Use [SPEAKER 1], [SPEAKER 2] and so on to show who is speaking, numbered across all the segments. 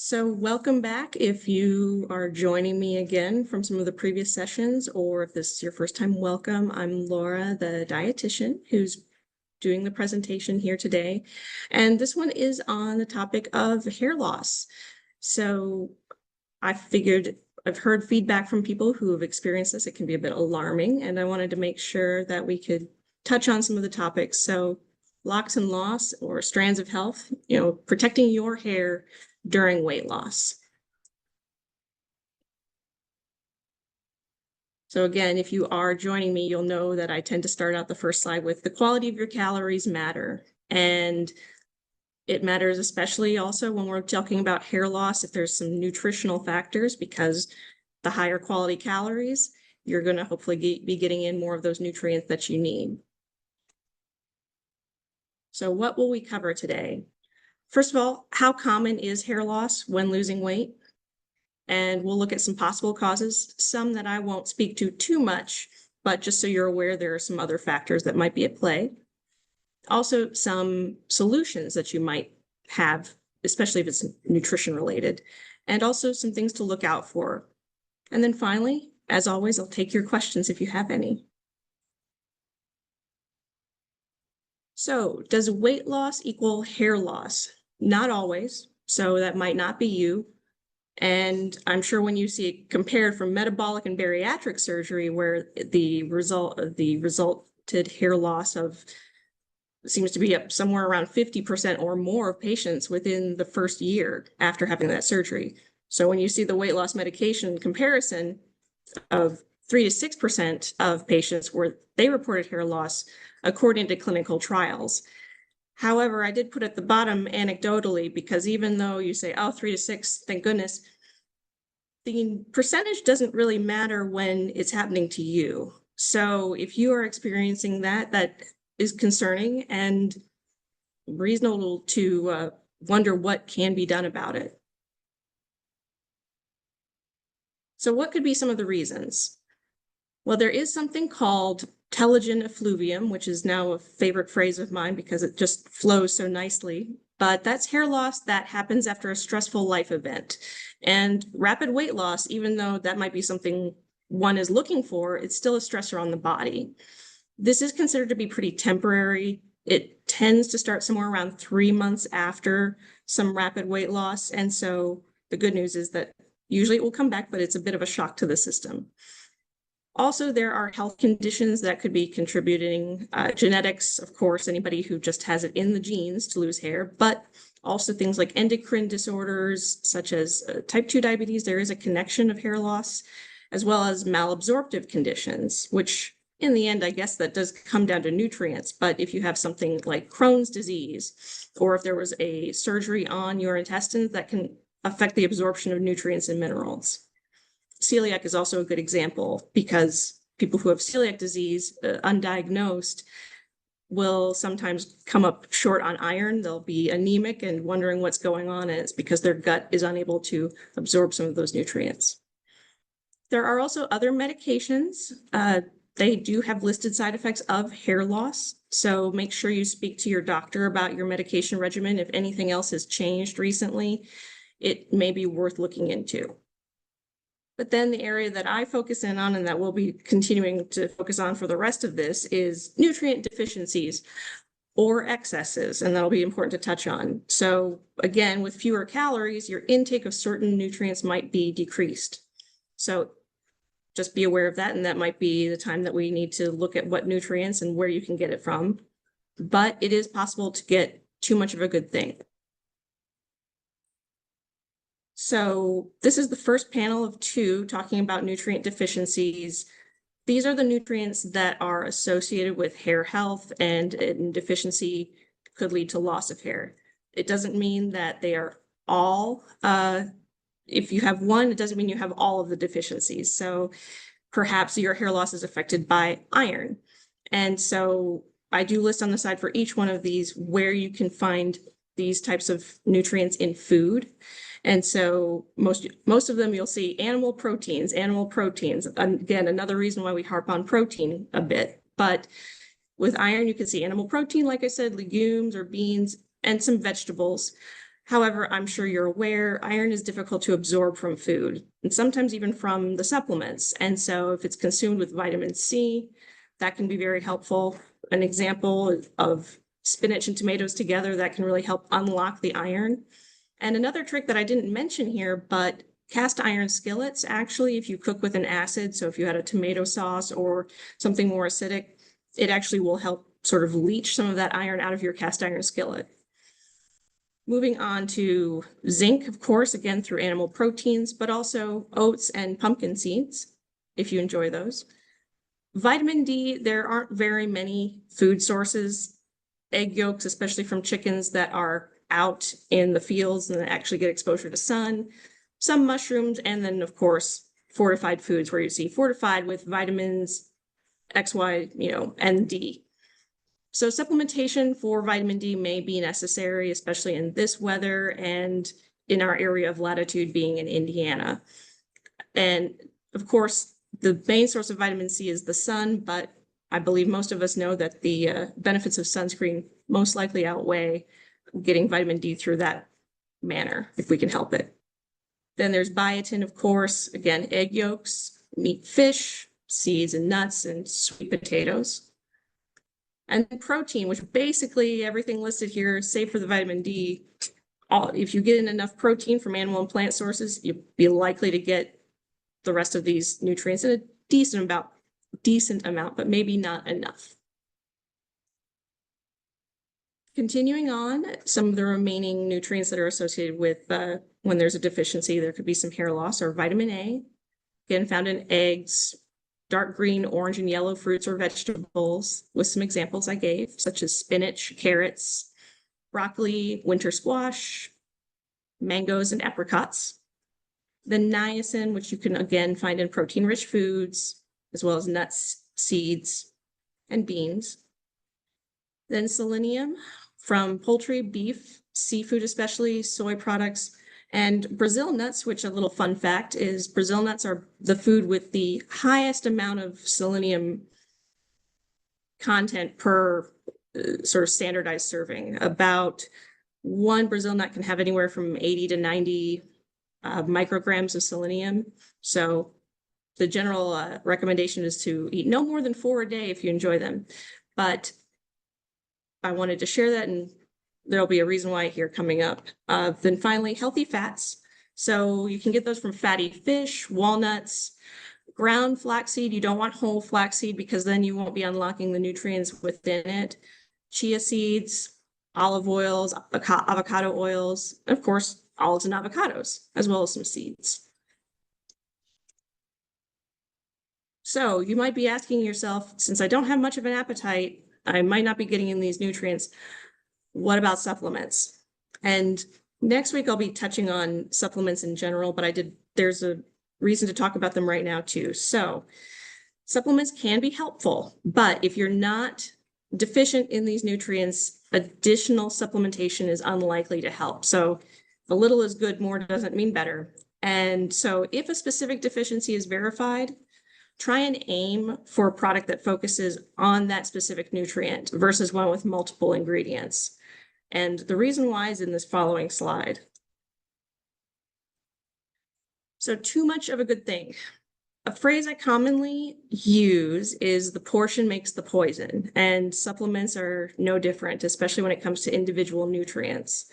[SPEAKER 1] So welcome back. If you are joining me again from some of the previous sessions, or if this is your first time, welcome. I'm Laura, the dietitian, who's doing the presentation here today. And this one is on the topic of hair loss. So I figured I've heard feedback from people who have experienced this. It can be a bit alarming, and I wanted to make sure that we could touch on some of the topics. So locks and loss, or strands of health, protecting your hair during weight loss. So again, if you are joining me, you'll know that I tend to start out the first slide with the quality of your calories matter. And it matters especially also when we're talking about hair loss, if there's some nutritional factors, because the higher quality calories, you're going to hopefully be getting in more of those nutrients that you need. So what will we cover today? First of all, how common is hair loss when losing weight? And we'll look at some possible causes, some that I won't speak to too much, but just so you're aware, there are some other factors that might be at play. Also, some solutions that you might have, especially if it's nutrition related, and also some things to look out for. And then finally, as always, I'll take your questions if you have any. So, does weight loss equal hair loss? Not always. So that might not be you. And I'm sure when you see it compared from metabolic and bariatric surgery, where the resulted hair loss of seems to be up somewhere around 50% or more of patients within the first year after having that surgery. So when you see the weight loss medication comparison of 3 to 6% of patients where they reported hair loss according to clinical trials. However, I did put at the bottom anecdotally, because even though you say, oh, 3 to 6, thank goodness, the percentage doesn't really matter when it's happening to you. So if you are experiencing that, that is concerning and reasonable to wonder what can be done about it. So what could be some of the reasons? Well, there is something called telogen effluvium, which is now a favorite phrase of mine because it just flows so nicely. But that's hair loss that happens after a stressful life event. And rapid weight loss, even though that might be something one is looking for, it's still a stressor on the body. This is considered to be pretty temporary. It tends to start somewhere around 3 months after some rapid weight loss. And so the good news is that usually it will come back, but it's a bit of a shock to the system. Also, there are health conditions that could be contributing, genetics, of course, anybody who just has it in the genes to lose hair, but also things like endocrine disorders, such as type 2 diabetes. There is a connection of hair loss, as well as malabsorptive conditions, which in the end, I guess that does come down to nutrients. But if you have something like Crohn's disease, or if there was a surgery on your intestines, that can affect the absorption of nutrients and minerals. Celiac is also a good example, because people who have celiac disease, undiagnosed, will sometimes come up short on iron. They'll be anemic and wondering what's going on, and it's because their gut is unable to absorb some of those nutrients. There are also other medications. They do have listed side effects of hair loss, so make sure you speak to your doctor about your medication regimen. If anything else has changed recently, it may be worth looking into. But then the area that I focus in on, and that we'll be continuing to focus on for the rest of this, is nutrient deficiencies or excesses, and that'll be important to touch on. So again, with fewer calories, your intake of certain nutrients might be decreased. So just be aware of that, and that might be the time that we need to look at what nutrients and where you can get it from. But it is possible to get too much of a good thing. So this is the first panel of 2 talking about nutrient deficiencies. These are the nutrients that are associated with hair health, and deficiency could lead to loss of hair. It doesn't mean that they are all, if you have one, it doesn't mean you have all of the deficiencies. So perhaps your hair loss is affected by iron. And so I do list on the side for each one of these where you can find these types of nutrients in food. And so most of them you'll see animal proteins. Again, another reason why we harp on protein a bit. But with iron, you can see animal protein, like I said, legumes or beans, and some vegetables. However, I'm sure you're aware, iron is difficult to absorb from food and sometimes even from the supplements. And so if it's consumed with vitamin C, that can be very helpful. An example of spinach and tomatoes together, that can really help unlock the iron. And another trick that I didn't mention here, but cast iron skillets, actually, if you cook with an acid, so if you had a tomato sauce or something more acidic, it actually will help sort of leach some of that iron out of your cast iron skillet. Moving on to zinc, of course, again, through animal proteins, but also oats and pumpkin seeds, if you enjoy those. Vitamin D, there aren't very many food sources, egg yolks, especially from chickens that are out in the fields and actually get exposure to sun, some mushrooms, and then, of course, fortified foods where you see fortified with vitamins X, Y, and D. So supplementation for vitamin D may be necessary, especially in this weather and in our area of latitude being in Indiana. And of course, the main source of vitamin C is the sun, but I believe most of us know that the benefits of sunscreen most likely outweigh getting vitamin D through that manner, if we can help it. Then there's biotin, of course, again, egg yolks, meat, fish, seeds and nuts, and sweet potatoes. And protein, which basically everything listed here, save for the vitamin D, if you get in enough protein from animal and plant sources, you'll be likely to get the rest of these nutrients in a decent amount, but maybe not enough. Continuing on, some of the remaining nutrients that are associated with when there's a deficiency, there could be some hair loss, or vitamin A, again, found in eggs, dark green, orange, and yellow fruits or vegetables, with some examples I gave, such as spinach, carrots, broccoli, winter squash, mangoes, and apricots. Then niacin, which you can again find in protein-rich foods, as well as nuts, seeds, and beans. Then selenium from poultry, beef, seafood, especially soy products, and Brazil nuts, which a little fun fact is Brazil nuts are the food with the highest amount of selenium content per sort of standardized serving. About one Brazil nut can have anywhere from 80 to 90 micrograms of selenium. So the general recommendation is to eat no more than 4 a day if you enjoy them. But I wanted to share that, and there'll be a reason why here coming up. Then finally, healthy fats. So you can get those from fatty fish, walnuts, ground flaxseed. You don't want whole flaxseed because then you won't be unlocking the nutrients within it. Chia seeds, olive oils, avocado oils, and of course, olives and avocados, as well as some seeds. So you might be asking yourself, since I don't have much of an appetite, I might not be getting in these nutrients. What about supplements? And next week I'll be touching on supplements in general, but there's a reason to talk about them right now too. So supplements can be helpful, but if you're not deficient in these nutrients, additional supplementation is unlikely to help. So a little is good, more doesn't mean better. And so if a specific deficiency is verified, try and aim for a product that focuses on that specific nutrient versus one with multiple ingredients. And the reason why is in this following slide. So too much of a good thing. A phrase I commonly use is the portion makes the poison, and supplements are no different, especially when it comes to individual nutrients,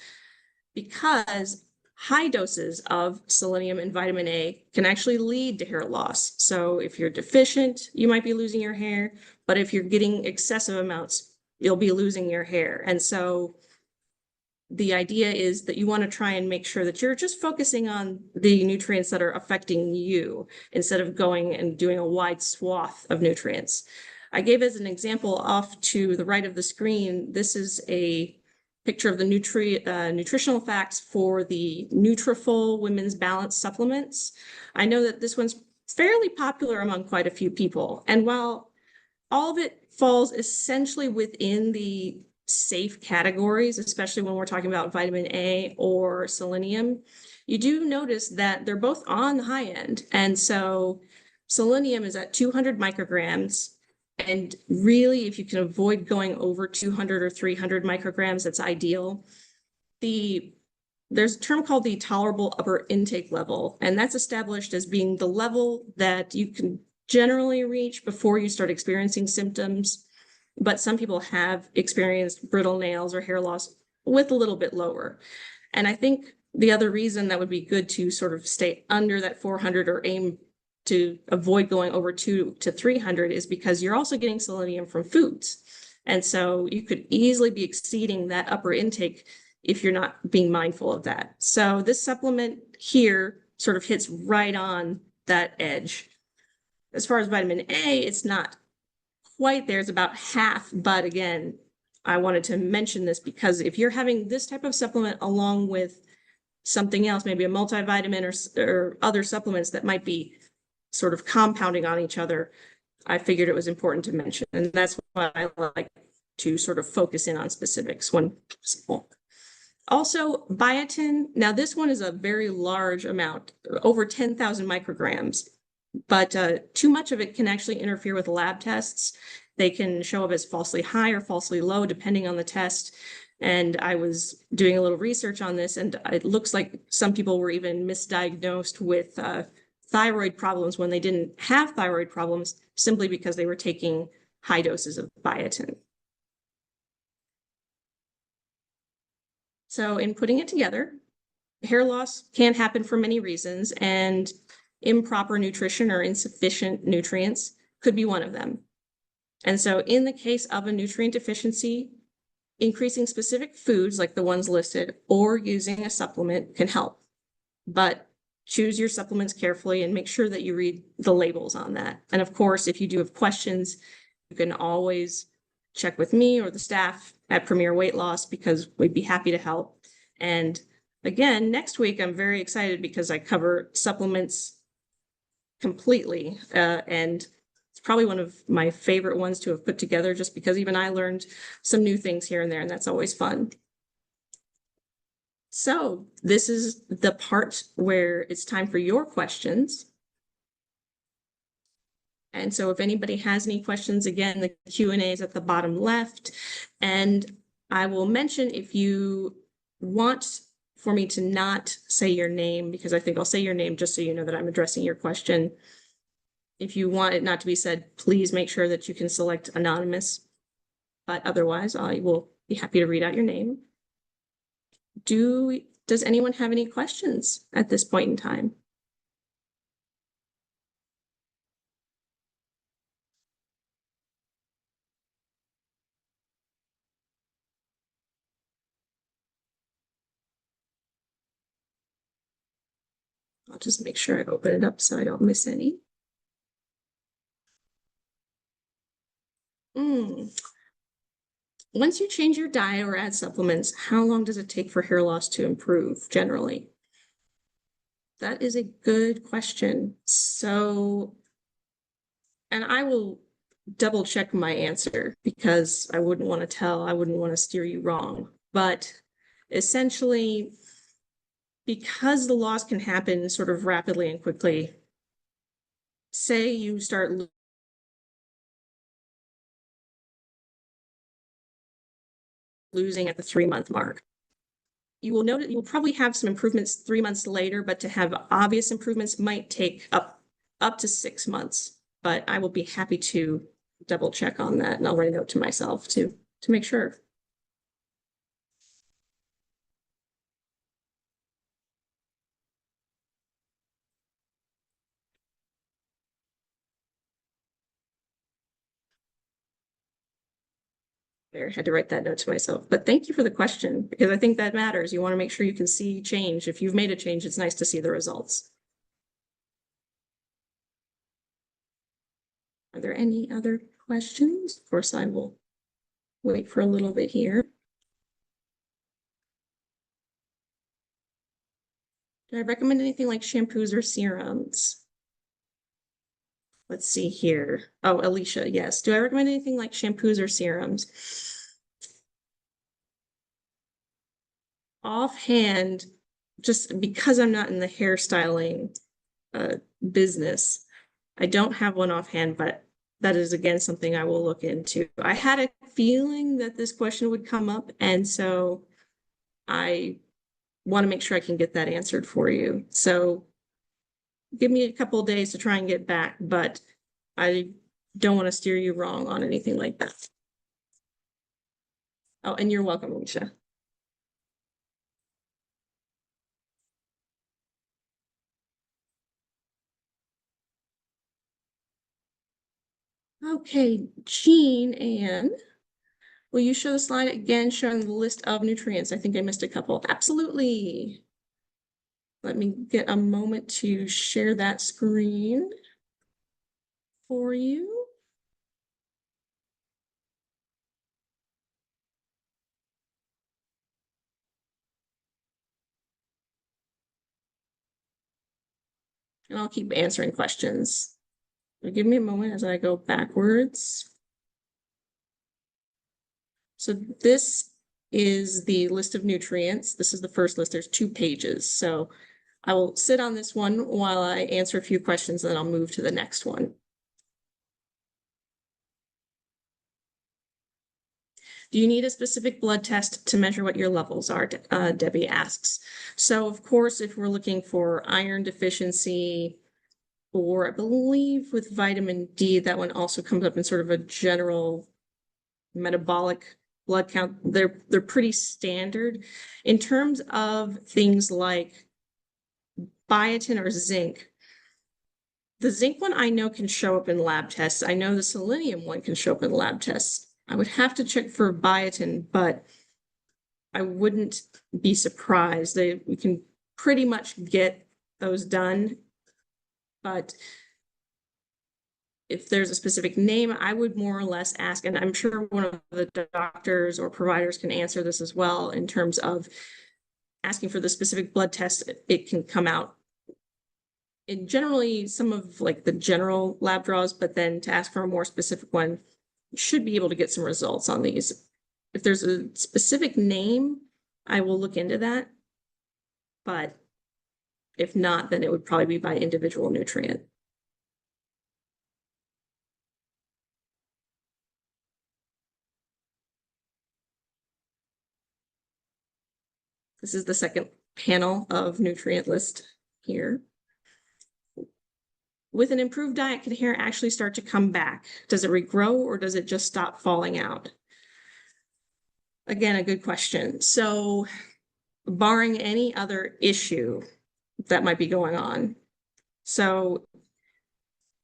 [SPEAKER 1] because high doses of selenium and vitamin A can actually lead to hair loss. So if you're deficient, you might be losing your hair, but if you're getting excessive amounts, you'll be losing your hair. And so the idea is that you want to try and make sure that you're just focusing on the nutrients that are affecting you instead of going and doing a wide swath of nutrients. I gave as an example off to the right of the screen, this is a picture of the nutritional facts for the Nutrafol Women's Balance supplements. I know that this one's fairly popular among quite a few people. And while all of it falls essentially within the safe categories, especially when we're talking about vitamin A or selenium, you do notice that they're both on the high end. And so selenium is at 200 micrograms. And really, if you can avoid going over 200 or 300 micrograms, that's ideal. The there's a term called the tolerable upper intake level, and that's established as being the level that you can generally reach before you start experiencing symptoms. But some people have experienced brittle nails or hair loss with a little bit lower. And I think the other reason that would be good to sort of stay under that 400 or aim to avoid going over 200 to 300 is because you're also getting selenium from foods. And so you could easily be exceeding that upper intake if you're not being mindful of that. So this supplement here sort of hits right on that edge. As far as vitamin A, it's not quite there. It's about half, but again, I wanted to mention this because if you're having this type of supplement along with something else, maybe a multivitamin or other supplements that might be sort of compounding on each other, I figured it was important to mention. And that's why I like to sort of focus in on specifics when possible. Also, biotin. Now, this one is a very large amount, over 10,000 micrograms, but too much of it can actually interfere with lab tests. They can show up as falsely high or falsely low, depending on the test. And I was doing a little research on this, and it looks like some people were even misdiagnosed with thyroid problems when they didn't have thyroid problems, simply because they were taking high doses of biotin. So in putting it together, hair loss can happen for many reasons, and improper nutrition or insufficient nutrients could be one of them. And so in the case of a nutrient deficiency, increasing specific foods like the ones listed or using a supplement can help. But choose your supplements carefully and make sure that you read the labels on that. And of course, if you do have questions, you can always check with me or the staff at Premier Weight Loss, because we'd be happy to help. And again, next week, I'm very excited because I cover supplements completely. And it's probably one of my favorite ones to have put together, just because even I learned some new things here and there, and that's always fun. So this is the part where it's time for your questions. And so if anybody has any questions, again, the Q&A is at the bottom left. And I will mention, if you want for me to not say your name, because I think I'll say your name just so you know that I'm addressing your question. If you want it not to be said, please make sure that you can select anonymous. But otherwise, I will be happy to read out your name. Does anyone have any questions at this point in time? I'll just make sure I open it up so I don't miss any. Once you change your diet or add supplements, how long does it take for hair loss to improve generally? That is a good question. So, and I will double check my answer because I wouldn't want to steer you wrong. But essentially, because the loss can happen sort of rapidly and quickly, say you start losing at the 3-month mark. You will notice you'll probably have some improvements 3 months later, but to have obvious improvements might take up to 6 months. But I will be happy to double check on that, and I'll write a note to myself to make sure. There, had to write that note to myself. But thank you for the question, because I think that matters. You want to make sure you can see change. If you've made a change, it's nice to see the results. Are there any other questions? Of course, I will wait for a little bit here. Do I recommend anything like shampoos or serums? Let's see here. Oh, Alicia, yes. Do I recommend anything like shampoos or serums? Offhand, just because I'm not in the hairstyling business, I don't have one offhand, but that is, again, something I will look into. I had a feeling that this question would come up, and so I want to make sure I can get that answered for you. So give me a couple of days to try and get back, but I don't want to steer you wrong on anything like that. Oh, and you're welcome, Alicia. Okay, Jean Ann, will you show the slide again showing the list of nutrients? I think I missed a couple. Absolutely. Let me get a moment to share that screen for you. And I'll keep answering questions. Give me a moment as I go backwards. So this is the list of nutrients. This is the first list. There's 2 pages. So I will sit on this one while I answer a few questions, and then I'll move to the next one. Do you need a specific blood test to measure what your levels are? Debbie asks. So of course, if we're looking for iron deficiency, or I believe with vitamin D, that one also comes up in sort of a general metabolic blood count. They're pretty standard. In terms of things like biotin or zinc, the zinc one I know can show up in lab tests. I know the selenium one can show up in lab tests. I would have to check for biotin, but I wouldn't be surprised. We can pretty much get those done, but if there's a specific name, I would more or less ask, and I'm sure one of the doctors or providers can answer this as well in terms of asking for the specific blood test. It can come out in generally some of like the general lab draws, but then to ask for a more specific one, you should be able to get some results on these. If there's a specific name, I will look into that. But if not, then it would probably be by individual nutrient. This is the second panel of nutrient list here. With an improved diet, can hair actually start to come back? Does it regrow or does it just stop falling out? Again, a good question. So barring any other issue that might be going on. So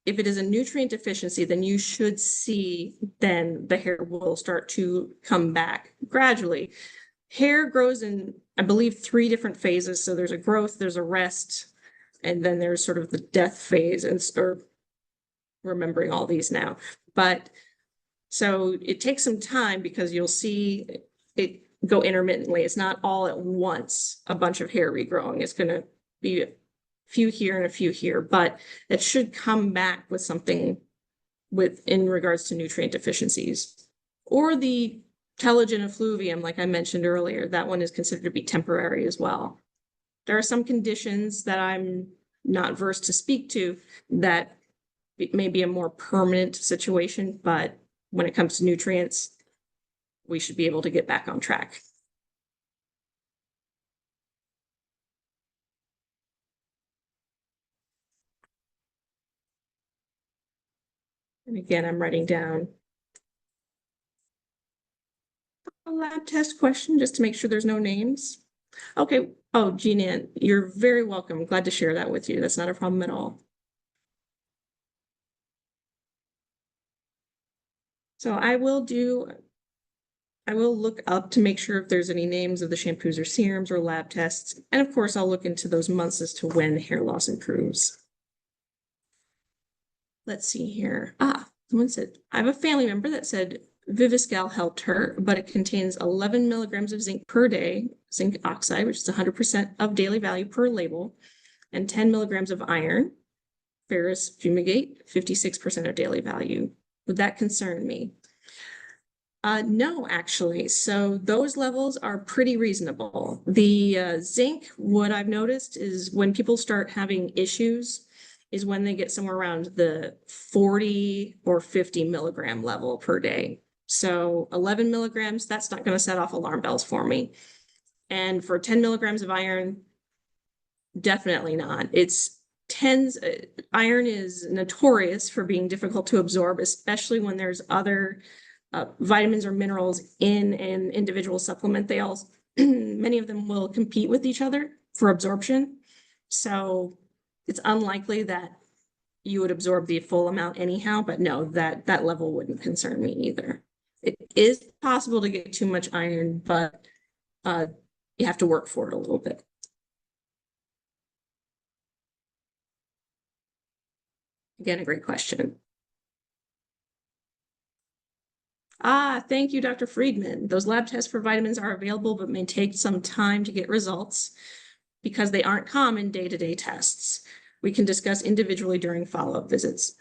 [SPEAKER 1] if it is a nutrient deficiency, then you should see then the hair will start to come back gradually. Hair grows in, I believe, 3 different phases. So there's a growth, there's a rest, and then there's sort of the death phase, and or remembering all these now. But so it takes some time because you'll see it go intermittently. It's not all at once a bunch of hair regrowing. It's going to be a few here and a few here, but it should come back with something in regards to nutrient deficiencies. Or the telogen effluvium, like I mentioned earlier, that one is considered to be temporary as well. There are some conditions that I'm not versed to speak to that it may be a more permanent situation, but when it comes to nutrients, we should be able to get back on track. And again, I'm writing down a lab test question just to make sure there's no names. Okay. Oh, Jean Ann, you're very welcome. Glad to share that with you. That's not a problem at all. So I will look up to make sure if there's any names of the shampoos or serums or lab tests. And of course, I'll look into those months as to when hair loss improves. Let's see here. Someone said, I have a family member that said Viviscal helped her, but it contains 11 milligrams of zinc per day, zinc oxide, which is 100% of daily value per label, and 10 milligrams of iron, ferrous fumigate, 56% of daily value. Would that concern me? No, actually. So those levels are pretty reasonable. The zinc, what I've noticed is when people start having issues is when they get somewhere around the 40 or 50 milligram level per day. So 11 milligrams, that's not going to set off alarm bells for me. And for 10 milligrams of iron, definitely not. It's tens, iron is notorious for being difficult to absorb, especially when there's other vitamins or minerals in an individual supplement. They all, many of them will compete with each other for absorption. So it's unlikely that you would absorb the full amount anyhow, but no, that level wouldn't concern me either. It is possible to get too much iron, but you have to work for it a little bit. Again, a great question. Thank you, Dr. Friedman. Those lab tests for vitamins are available, but may take some time to get results because they aren't common day-to-day tests. We can discuss individually during follow-up visits.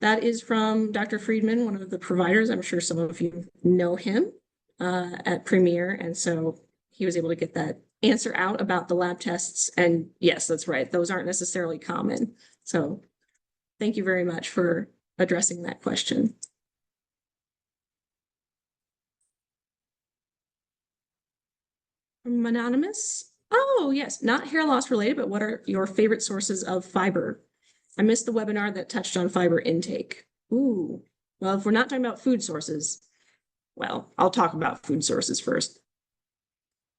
[SPEAKER 1] That is from Dr. Friedman, one of the providers. I'm sure some of you know him at Premier, and so he was able to get that answer out about the lab tests. And yes, that's right. Those aren't necessarily common. So thank you very much for addressing that question. From Anonymous. Oh, yes, not hair loss related, but what are your favorite sources of fiber? I missed the webinar that touched on fiber intake. Ooh, well, if we're not talking about food sources, well, I'll talk about food sources first.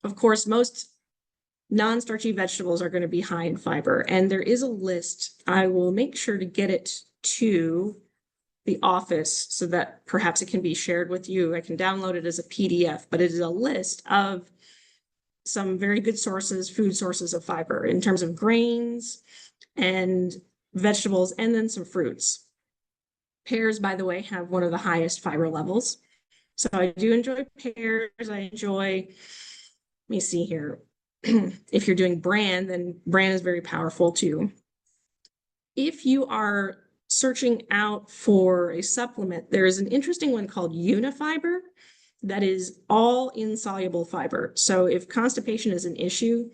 [SPEAKER 1] Of course, most non-starchy vegetables are going to be high in fiber, and there is a list. I will make sure to get it to the office so that perhaps it can be shared with you. I can download it as a PDF, but it is a list of some very good sources, food sources of fiber in terms of grains and vegetables, and then some fruits. Pears, by the way, have one of the highest fiber levels. So I do enjoy pears. I enjoy, let me see here. If you're doing bran, then bran is very powerful too. If you are searching out for a supplement, there is an interesting one called Unifiber that is all insoluble fiber. So if constipation is an issue,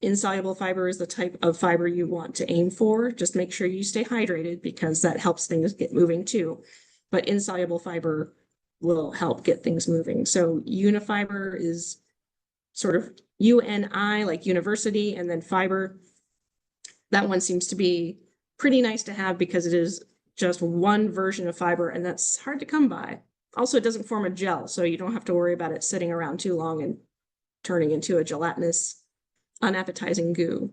[SPEAKER 1] insoluble fiber is the type of fiber you want to aim for. Just make sure you stay hydrated because that helps things get moving too. But insoluble fiber will help get things moving. So Unifiber is sort of UNI, like university, and then fiber. That one seems to be pretty nice to have because it is just one version of fiber, and that's hard to come by. Also, it doesn't form a gel, so you don't have to worry about it sitting around too long and turning into a gelatinous, unappetizing goo.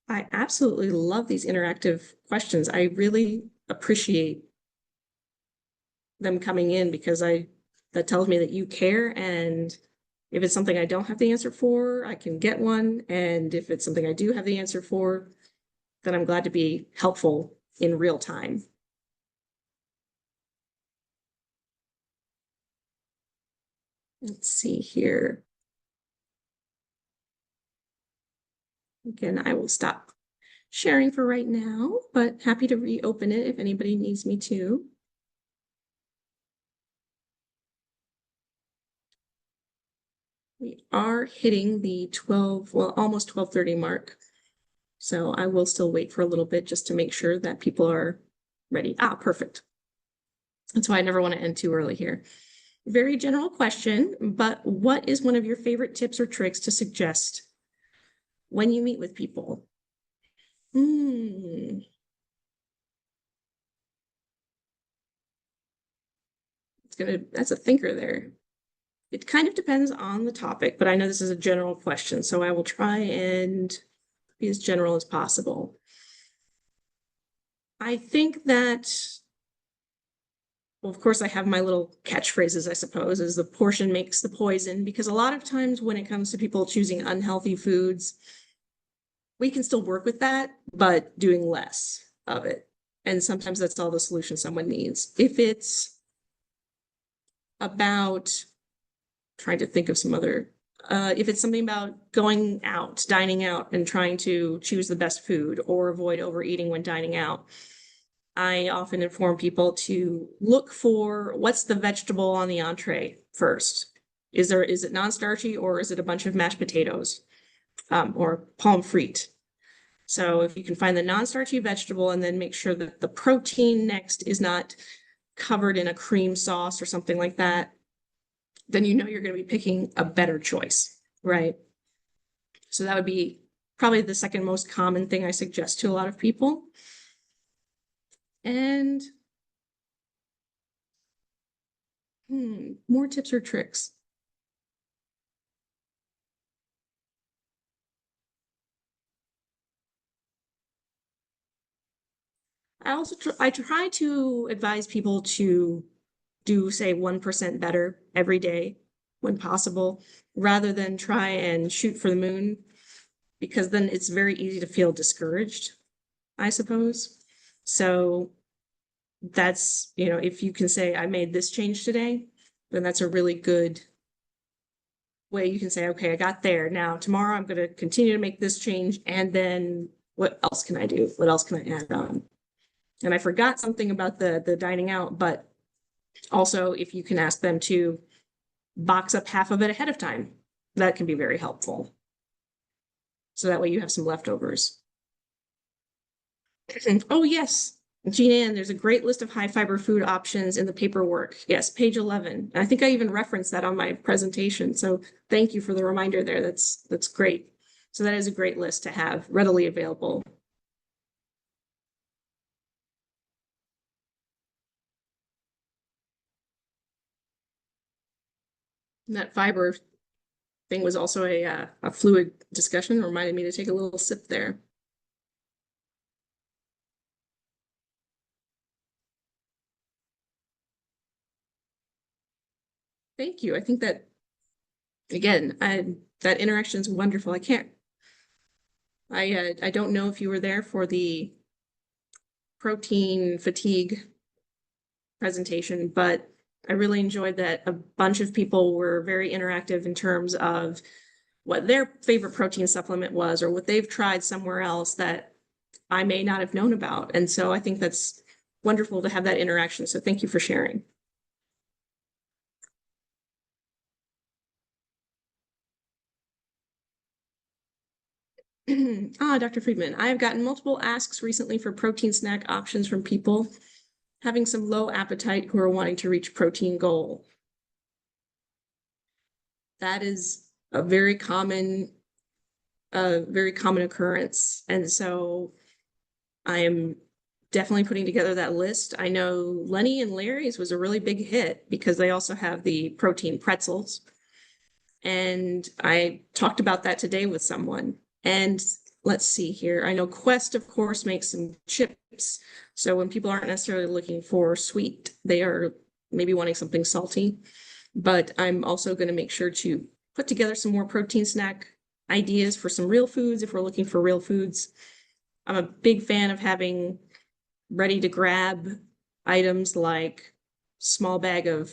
[SPEAKER 1] I absolutely love these interactive questions. I really appreciate them coming in because that tells me that you care, and if it's something I don't have the answer for, I can get one. And if it's something I do have the answer for, then I'm glad to be helpful in real time. Let's see here. Again, I will stop sharing for right now, but happy to reopen it if anybody needs me to. We are hitting the 12, well, almost 12:30 mark. So I will still wait for a little bit just to make sure that people are ready. Perfect. That's why I never want to end too early here. Very general question, but what is one of your favorite tips or tricks to suggest when you meet with people? That's a thinker there. It kind of depends on the topic, but I know this is a general question, so I will try and be as general as possible. I think that, well, of course, I have my little catchphrases, I suppose, is the portion makes the poison, because a lot of times when it comes to people choosing unhealthy foods, we can still work with that, but doing less of it. And sometimes that's all the solution someone needs. If it's about trying to think of some other, if it's something about going out, dining out, and trying to choose the best food or avoid overeating when dining out, I often inform people to look for what's the vegetable on the entree first. Is it non-starchy or is it a bunch of mashed potatoes or pommes frites? So if you can find the non-starchy vegetable and then make sure that the protein next is not covered in a cream sauce or something like that, then you know you're going to be picking a better choice, right? So that would be probably the second most common thing I suggest to a lot of people. And more tips or tricks. I try to advise people to do say 1% better every day when possible, rather than try and shoot for the moon, because then it's very easy to feel discouraged, I suppose. So that's, if you can say, I made this change today, then that's a really good way you can say, okay, I got there. Now, tomorrow I'm going to continue to make this change. And then what else can I do? What else can I add on? And I forgot something about the dining out, but also if you can ask them to box up half of it ahead of time, that can be very helpful. So that way you have some leftovers. Oh, yes. Jean Ann, there's a great list of high fiber food options in the paperwork. Yes, page 11. I think I even referenced that on my presentation. So thank you for the reminder there. That's great. So that is a great list to have readily available. And that fiber thing was also a fluid discussion. It reminded me to take a little sip there. Thank you. I think that, again, that interaction is wonderful. I don't know if you were there for the protein fatigue presentation, but I really enjoyed that a bunch of people were very interactive in terms of what their favorite protein supplement was or what they've tried somewhere else that I may not have known about. And so I think that's wonderful to have that interaction. So thank you for sharing. Dr. Friedman, I have gotten multiple asks recently for protein snack options from people having some low appetite who are wanting to reach protein goal. That is a very common occurrence. And so I am definitely putting together that list. I know Lenny and Larry's was a really big hit because they also have the protein pretzels. And I talked about that today with someone. And let's see here. I know Quest, of course, makes some chips. So when people aren't necessarily looking for sweet, they are maybe wanting something salty. But I'm also going to make sure to put together some more protein snack ideas for some real foods if we're looking for real foods. I'm a big fan of having ready to grab items like small bag of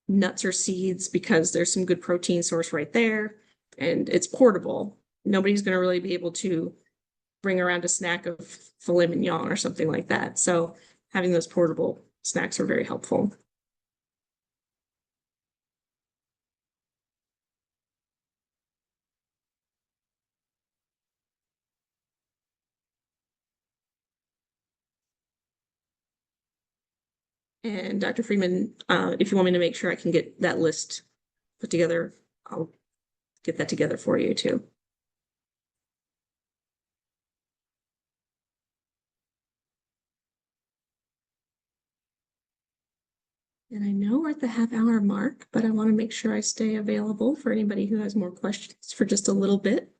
[SPEAKER 1] nuts or seeds because there's some good protein source right there and it's portable. Nobody's going to really be able to bring around a snack of filet mignon or something like that. So having those portable snacks are very helpful. And Dr. Freeman, if you want me to make sure I can get that list put together, I'll get that together for you too. And I know we're at the half-hour mark, but I want to make sure I stay available for anybody who has more questions for just a little bit.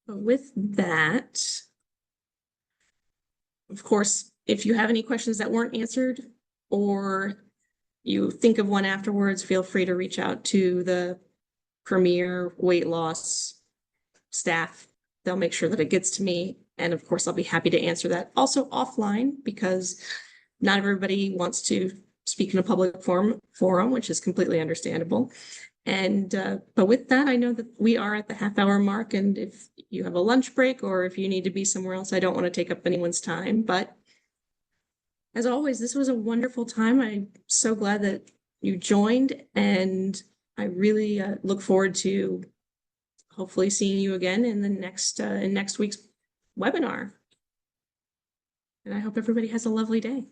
[SPEAKER 1] But with that, of course, if you have any questions that weren't answered or you think of one afterwards, feel free to reach out to the Premier weight loss staff. They'll make sure that it gets to me. And of course, I'll be happy to answer that also offline, because not everybody wants to speak in a public forum, which is completely understandable. And but with that, I know that we are at the half-hour mark, and if you have a lunch break or if you need to be somewhere else, I don't want to take up anyone's time. But as always, this was a wonderful time. I'm so glad that you joined, and I really look forward to hopefully seeing you again in the next week's webinar. And I hope everybody has a lovely day.